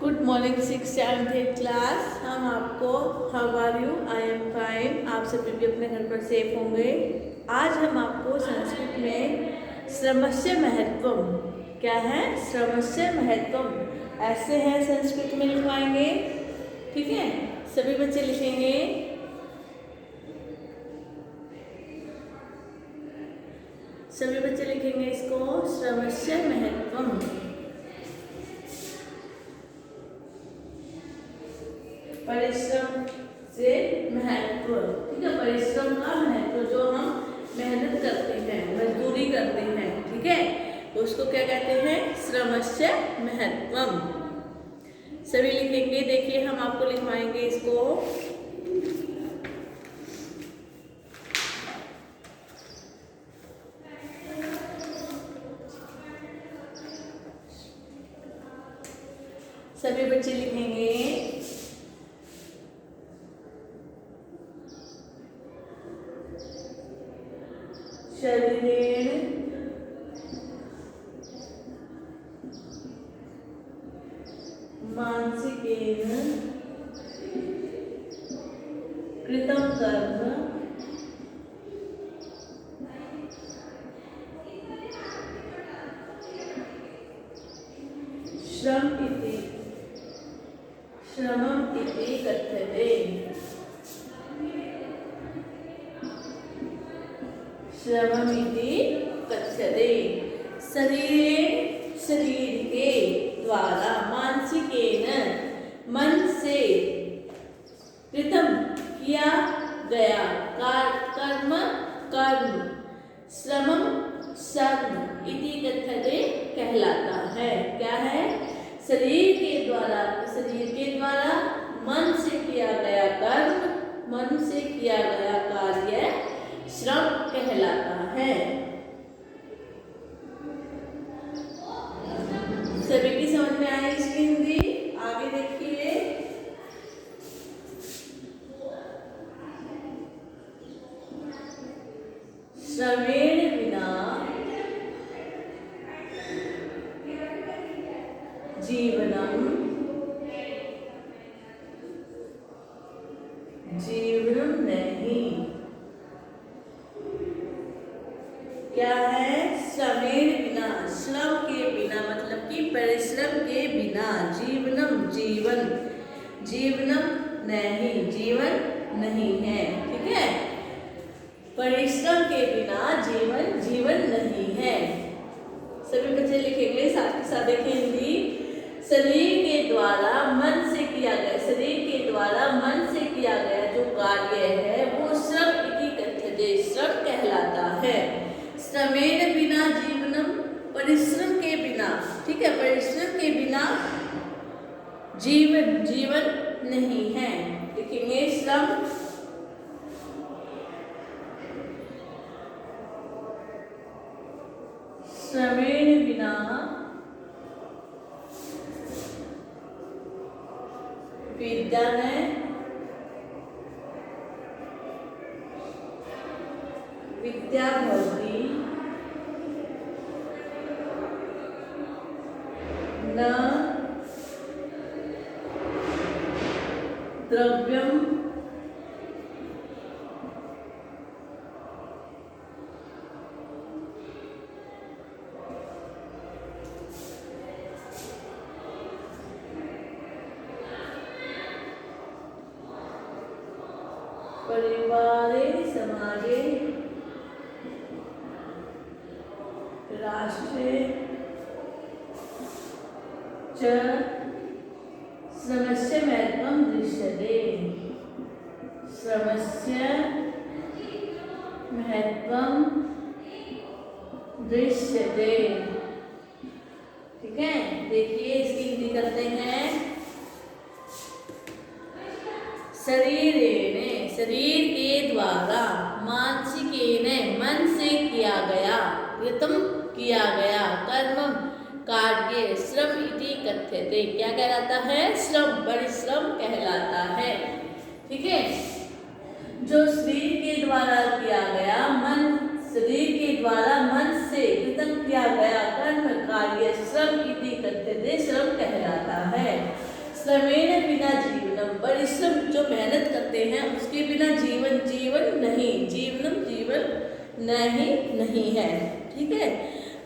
Good morning 6th class. हम आपको how are you, I am fine, आप सभी भी अपने घर पर सेफ होंगे। आज हम आपको संस्कृत में श्रमस्य महत्वम, क्या है श्रमस्य महत्वम, ऐसे है संस्कृत में लिखवाएंगे। ठीक है, सभी बच्चे लिखेंगे। सभी बच्चे लिखेंगे इसको, श्रमस्य महत्वम। परिश्रम से महत्व, ठीक है, परिश्रम का महत्व, जो हम मेहनत करते हैं, मजदूरी करते हैं, ठीक है, उसको क्या कहते हैं, श्रमस्य महत्वम। सभी लिखेंगे। देखिए हम आपको लिखवाएंगे इसको। सभी बच्चे लिखेंगे। शरीरेण मानसिकेन कृतं कर्म श्रमम् इति कथ्यते। श्रममिति कथ्यते। शरीर के द्वारा, मानसिकेन मन से, कृतम किया गया, कर्म श्रमम श्रम इति कथ्यते कहलाता है। क्या है, शरीर के द्वारा मन से किया गया कर्म, मन से किया गया कार्य श्रम कहलाता है। सभी की समझ में आई इसकी हिंदी? आगे देखिए। श्रमेण बिना जीवनम नहीं। क्या है, श्रमेण बिना, श्रम के बिना, मतलब कि परिश्रम के बिना, जीवनम नहीं, जीवन नहीं है। ठीक है, परिश्रम के बिना जीवन नहीं है। सभी बच्चे लिखेंगे, साथ के साथ देखिए हिंदी। शरीर के द्वारा मन से किया गया जो कार्य है वो श्रम इति कथ्यते, श्रम कहलाता है। श्रमेण बिना जीवनम, परिश्रम के बिना, ठीक है, परिश्रम के बिना जीवन नहीं है। लिखेंगे श्रम श्रमेण बिना विद्या भवति न द्रव्यम परिवारे समाजे राष्ट्रे च श्रमस्य महत्वं दृश्यते। श्रमस्य महत्वं दृश्यते। ठीक है, देखिए इसकी हिंदी करते हैं। शरीर के द्वारा, मानसिकेन मन से किया गया, कृतम किया गया, कर्म कार्य श्रम इति कथ्यते, क्या कहलाता है, श्रम, परिश्रम कहलाता है। ठीक है, जो शरीर के द्वारा किया गया, शरीर के द्वारा मन से कृतम किया गया कर्म कार्य श्रम इति कथ्यते, श्रम कहलाता है। श्रमेण बिना जीवनम, परिश्रम जो मेहनत करते हैं उसके बिना जीवन जीवन नहीं, जीवनम जीवन नहीं है। ठीक है,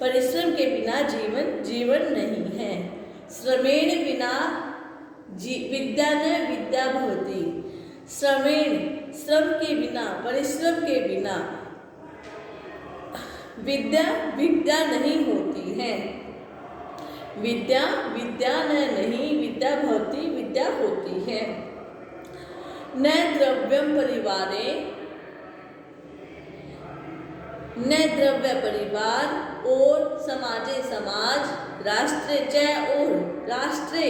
परिश्रम के बिना जीवन जीवन नहीं है। श्रमेण बिना विद्या न विद्या भवति। श्रमेण श्रम के बिना, परिश्रम के बिना विद्या विद्या नहीं होती है। विद्या विद्या नहीं, विद्या भवति विद्या होती है। न द्रव्यम परिवारे, न द्रव्य परिवार और समाजे समाज, राष्ट्रे च और राष्ट्रे,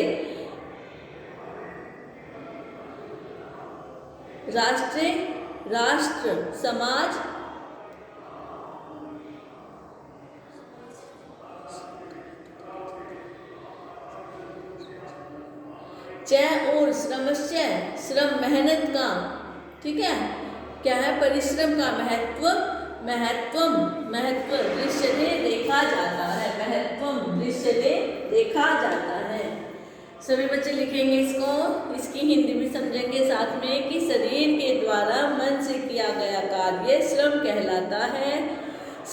राष्ट्रे राष्ट्र समाज, और श्रमस्य श्रम मेहनत का, ठीक है, क्या है, परिश्रम का महत्व, महत्व दृश्यते देखा जाता है, महत्व दृश्यते देखा जाता है। सभी बच्चे लिखेंगे इसको, इसकी हिंदी भी समझेंगे साथ में कि शरीर के द्वारा मन से किया गया कार्य श्रम कहलाता है।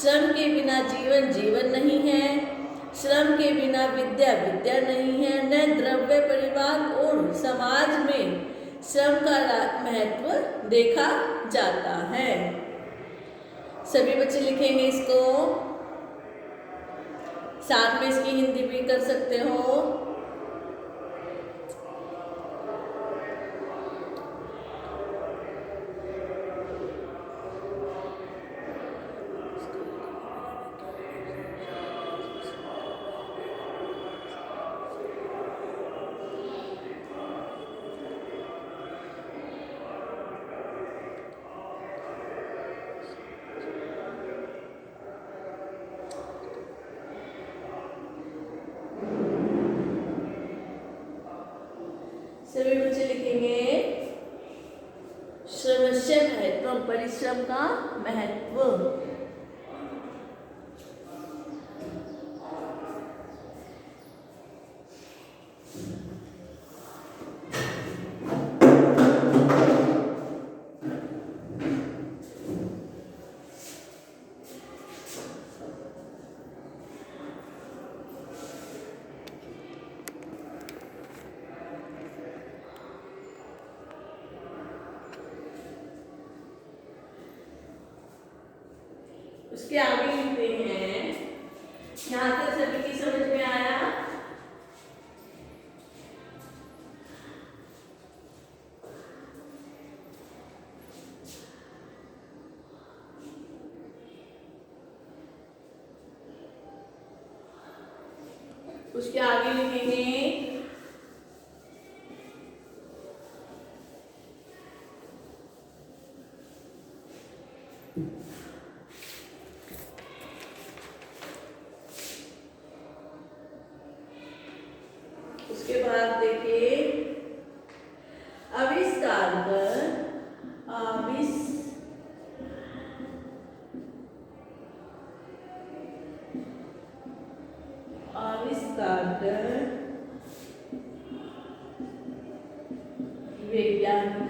श्रम के बिना जीवन जीवन नहीं है। श्रम के बिना विद्या विद्या नहीं है। न द्रव्य परिवार और समाज में श्रम का महत्व देखा जाता है। सभी बच्चे लिखेंगे इसको, साथ में इसकी हिंदी भी कर सकते हो। सभी बच्चे लिखेंगे श्रमस्य महत्व, परिश्रम का महत्व। उसके आगे लिखते हैं, यहाँ तक सभी की समझ में आया? उसके आगे लिखेंगे उसके बाद देखिए आविष्कार कर, आविष्कार कर वैज्ञानिक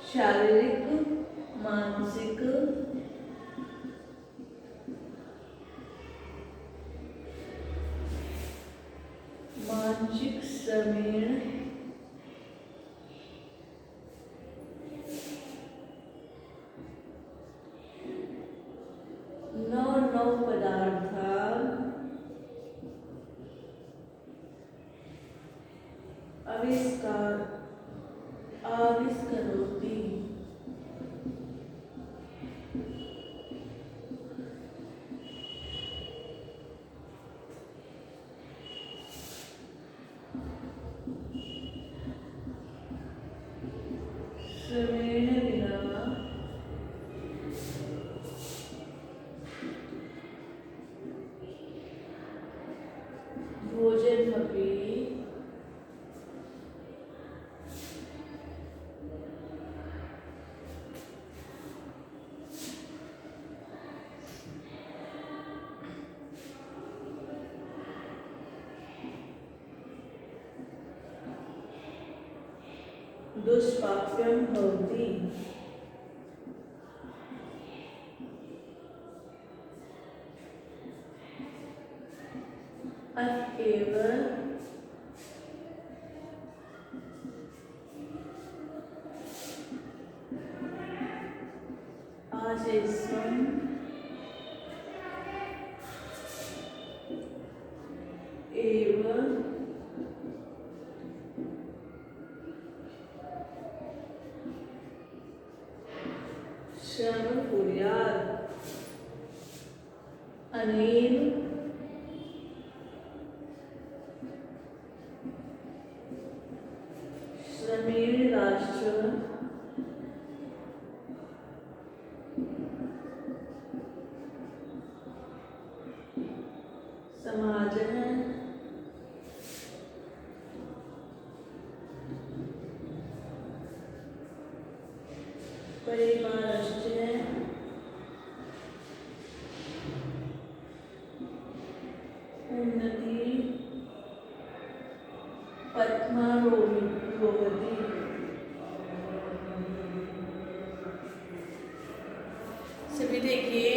शारीरिक मानसिक श्रमेण नौ पदार्थ आविष्करोति। श्रमेण बिना भोजन अपि दुष्प्राप्यं भवति। अतएव आशेषं एव श्रम कुर्यात्। अनेन श्रमेण राष्ट्र समाजः परिवारश्च उन्नति पथमारोहति। सभी देखिए,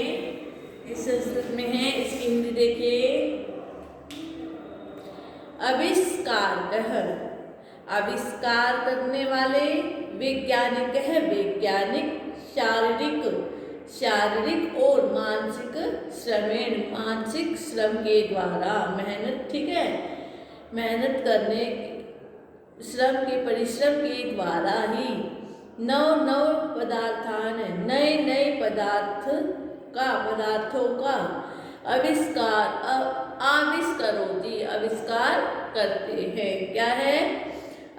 इस संस्कृत में है, इसकी हिंदी देखिए। आविष्कारकः, आविष्कार करने वाले, वैज्ञानिक है, वैज्ञानिक, शारीरिक, शारीरिक और मानसिक श्रमेण, मानसिक श्रम के द्वारा, मेहनत, ठीक है, मेहनत करने, श्रम के परिश्रम के द्वारा ही नव नव पदार्थान, नए नए पदार्थों का आविष्कार, आविष्करोति, आविष्कार करते हैं। क्या है?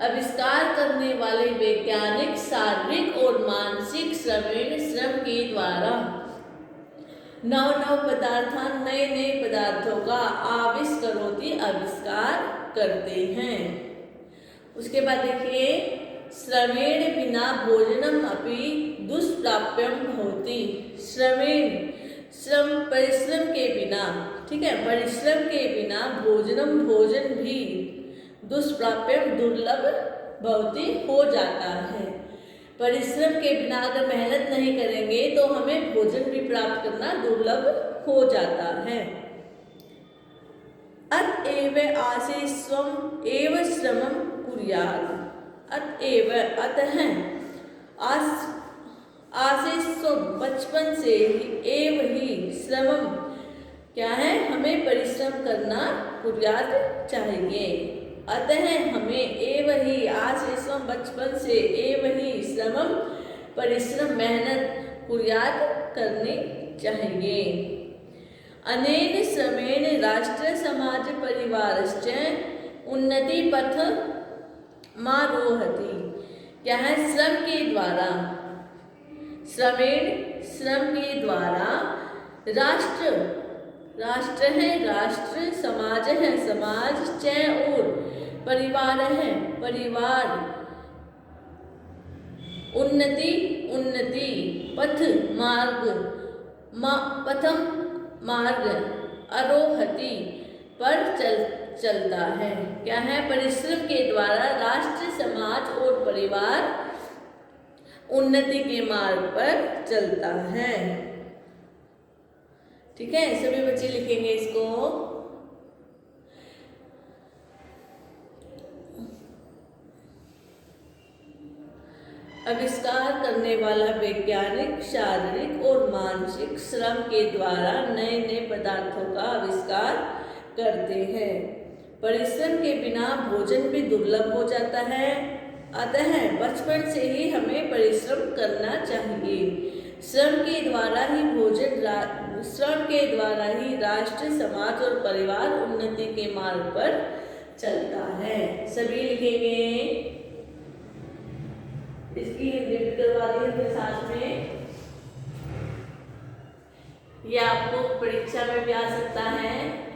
आविष्कार करने वाले वैज्ञानिक शारीरिक और मानसिक श्रमेण, श्रम के द्वारा नव नव पदार्थान, नए नए पदार्थों का आविष्करोति, आविष्कार करते हैं। उसके बाद देखिए, श्रमेण बिना भोजनम अपि दुष्प्राप्यम भवति। श्रमेण, श्रम, परिश्रम के बिना, ठीक है, परिश्रम के बिना भोजनम, भोजन भी दुष्प्राप्यम, दुर्लभ भवति, हो जाता है। परिश्रम के बिना अगर मेहनत नहीं करेंगे तो हमें भोजन भी प्राप्त करना दुर्लभ हो जाता है। अतएव आशेष्वम एव श्रमं कुर्यात्। अतएव, अतः, आशेष्वम, बचपन से ही, एव ही, श्रमम, क्या है, हमें परिश्रम करना, कुर्यात्, चाहिए। अतः हमें एव ही, आशेष्वम, बचपन से, एव ही, श्रमम, परिश्रम, मेहनत, कुर्यात्, करनी चाहिए। अनेन श्रमेण राष्ट्र समाज परिवारश्च उन्नति पथ मारोहति। क्या है? श्रम के द्वारा, श्रमेण, श्रम के द्वारा, राष्ट्र, राष्ट्र है, राष्ट्र, समाज है, समाज, च और परिवार है, परिवार, उन्नति, उन्नति, पथ, मार्ग, पथम, मार्ग, आरोहति, पर चलता है। क्या है? परिश्रम के द्वारा राष्ट्र, समाज और परिवार उन्नति के मार्ग पर चलता है। ठीक है, सभी बच्चे लिखेंगे इसको। आविष्कार करने वाला वैज्ञानिक शारीरिक और मानसिक श्रम के द्वारा नए नए पदार्थों का आविष्कार करते हैं। परिश्रम के बिना भोजन भी दुर्लभ हो जाता है, अतः बचपन से ही हमें परिश्रम करना चाहिए। श्रम के द्वारा ही भोजन, श्रम के द्वारा ही राष्ट्र, समाज और परिवार उन्नति के मार्ग पर चलता है। सभी लिखेंगे। इसकी हिंदी भी करवा दी अपने साथ में। ये आपको परीक्षा में भी आ सकता है।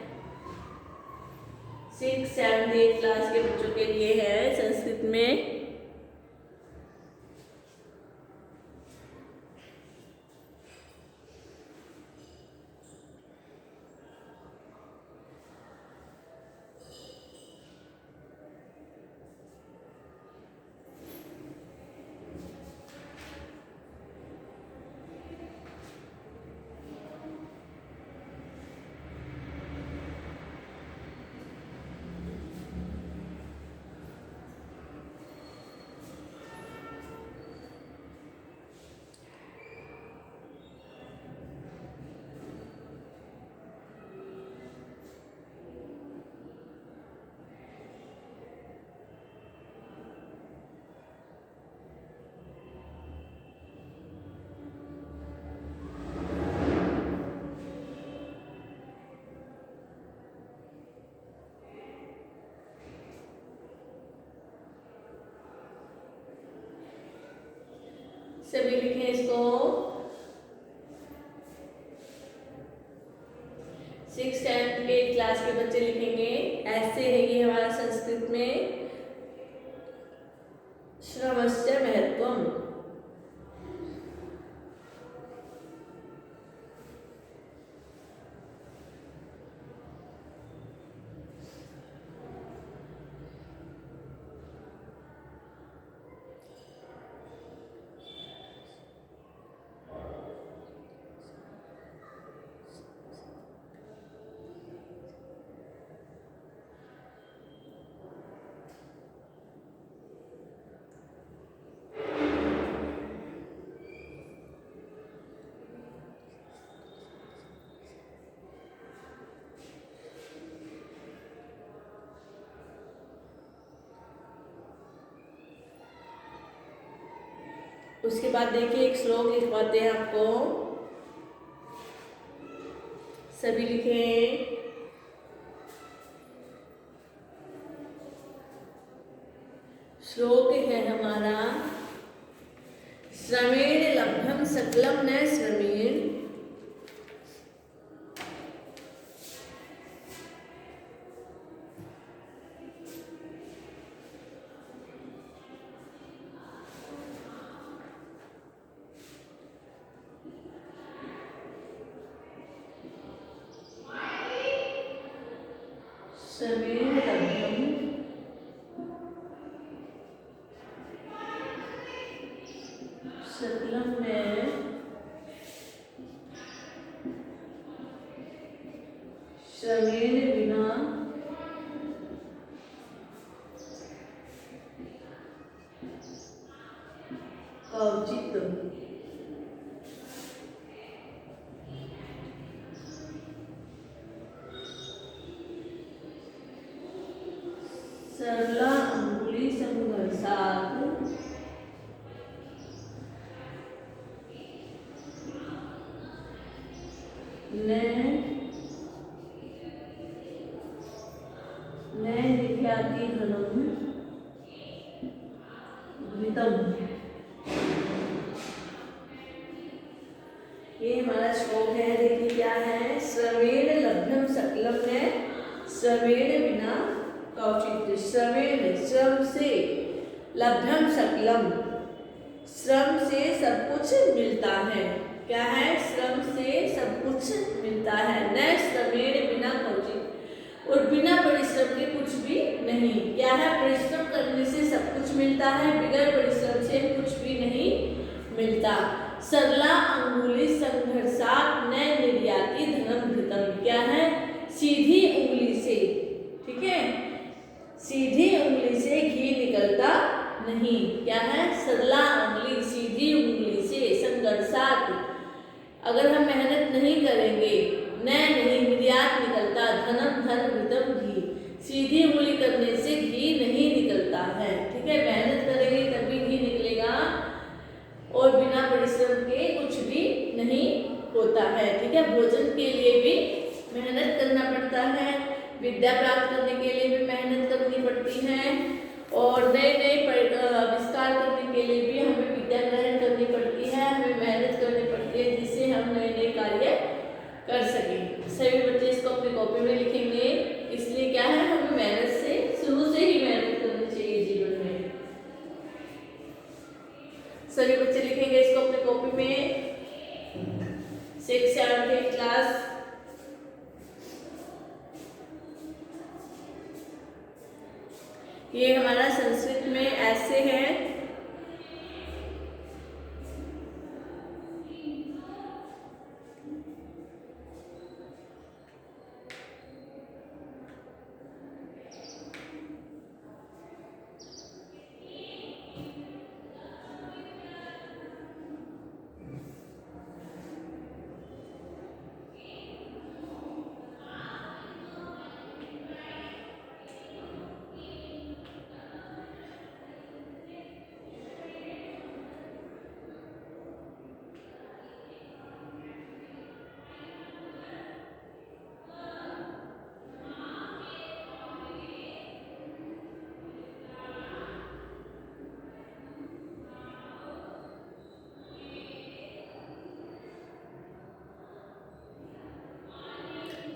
6, 7, 8 क्लास के बच्चों के लिए है संस्कृत में। सभी लिखें इसको। 6th and 8th क्लास के बच्चे लिखेंगे। ऐसे है ये हमारा संस्कृत में श्रमस्य महत्वम। उसके बाद देखिए एक श्लोक लिखवाते हैं आपको। सभी लिखें। श्लोक है हमारा, श्रमेण लभ्यम सकलम न श्रमेण। श्रमेण लभ्यम सकलम में श्रमेण बिना औचित्य। सरला अंगुली संघर्षात् न निख्याति धनम घृतम। ये हमारा श्लोक है। देखिए क्या है, श्रमेण लभ्यम सकलम ने श्रमेण बिना औचित्य। श्रमेण श्रम से, लभ्यम सकलम श्रम से सब कुछ मिलता है। क्या है, श्रम से सब कुछ मिलता है। न श्रमेण बिना औचित्य, और बिना परिश्रम के कुछ भी नहीं। क्या है, परिश्रम करने से सब कुछ मिलता है, बिगर परिश्रम से कुछ भी नहीं मिलता। सरला अंगुली संघर्षात् न निर्याति धनम घृतम। क्या है, सीधी उंगली से, ठीक है, सीधी उंगली से घी निकलता नहीं। क्या है, सरला उंगली, सीधी उंगली से, संघर्षात् अगर हम मेहनत नहीं करेंगे, नहीं निर्यात निकलता, धनम धन घृतम घी, सीधी उंगली करने से घी नहीं निकलता है। ठीक है, मेहनत करेंगे तभी घी निकलेगा, और बिना परिश्रम के कुछ भी नहीं होता है। ठीक है, भोजन के लिए भी मेहनत करना पड़ता है, विद्या प्राप्त करने के लिए भी मेहनत करनी पड़ती है, और नए नए आविष्कार करने के लिए भी हमें विद्या ग्रहण करनी पड़ती है, हमें मेहनत करनी पड़ती है, जिससे हम नए नए कार्य कर सकें। सभी बच्चे इसको अपनी कॉपी में लिखेंगे। इसलिए क्या है, हमें मेहनत से, शुरू से ही मेहनत करनी चाहिए जीवन में। सभी बच्चे लिखेंगे इसको अपनी कॉपी में। 6th and 8th class. ये हमारा संस्कृत में ऐसे है।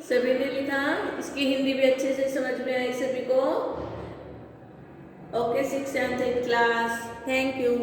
सभी ने लिखा, इसकी हिंदी भी अच्छे से समझ में आई सभी को? Okay, 6th and 10th class, thank you.